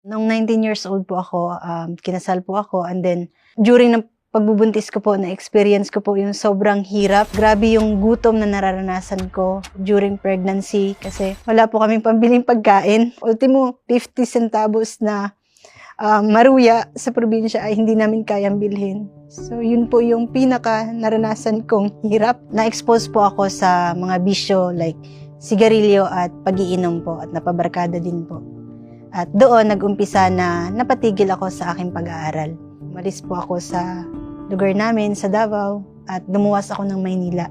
Nung 19 years old po ako, kinasal po ako, and then during ng pagbubuntis ko po, na-experience ko po yung sobrang hirap. Grabe yung gutom na nararanasan ko during pregnancy kasi wala po kaming pambiling pagkain. Ultimo, 50 centavos na maruya sa probinsya ay hindi namin kayang bilhin. So, yun po yung pinaka naranasan kong hirap. Na-expose po ako sa mga bisyo like sigarilyo at pag-iinom po at napabarkada din po. At doon nag-umpisa na napatigil ako sa aking pag-aaral. Umalis po ako sa lugar namin sa Davao at lumuwas ako ng Maynila.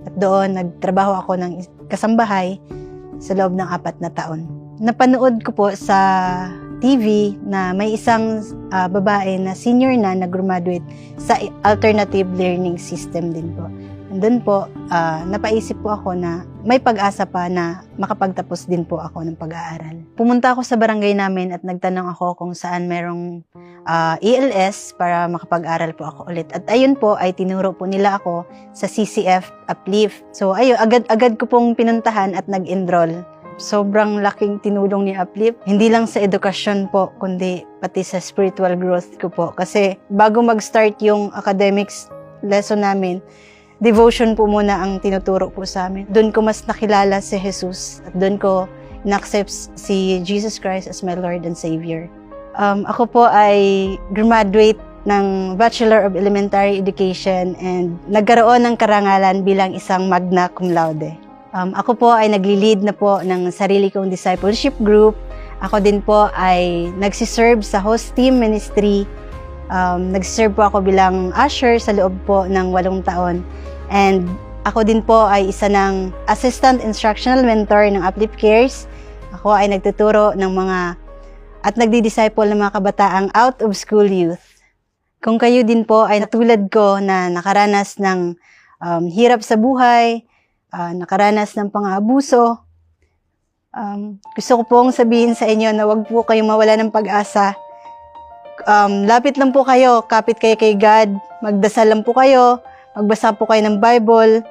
At doon nagtrabaho ako ng kasambahay sa loob ng 4 na taon. Napanood ko po sa TV na may isang babae na senior na nag-graduate sa alternative learning system din po. And doon po, napaisip po ako na may pag-asa pa na makapagtapos din po ako ng pag-aaral. Pumunta ako sa barangay namin at nagtanong ako kung saan merong ELS para makapag-aral po ako ulit. At ayun po ay tinuro po nila ako sa CCF Uplift. So ayun, agad ko pong pinuntahan at nag-enroll. Sobrang laking tinulong ni Uplift. Hindi lang sa edukasyon po, kundi pati sa spiritual growth ko po. Kasi bago mag-start yung academics lesson namin, devotion po muna ang tinuturo po sa amin. Doon ko mas nakilala si Jesus at doon ko na-accept si Jesus Christ as my Lord and Savior. Ako po ay graduate ng Bachelor of Elementary Education and nagkaroon ng karangalan bilang isang magna cum laude. Ako po ay nagli-lead na po ng sarili kong discipleship group. Ako din po ay nagsiserve sa host team ministry. Nagsiserve po ako bilang usher sa loob po ng 8 taon. And ako din po ay isa ng assistant instructional mentor ng Uplift Cares. Ako ay nagtuturo ng mga at nagdi-disciple ng mga kabataang out of school youth. Kung kayo din po ay natulad ko na nakaranas ng hirap sa buhay, nakaranas ng pang-aabuso, gusto ko pong sabihin sa inyo na wag po kayong mawala ng pag-asa. Lapit lang po kayo, kapit kayo kay God, magdasal lang po kayo, magbasa po kayo ng Bible.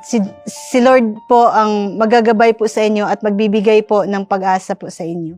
Si Lord po ang magagabay po sa inyo at magbibigay po ng pag-asa po sa inyo.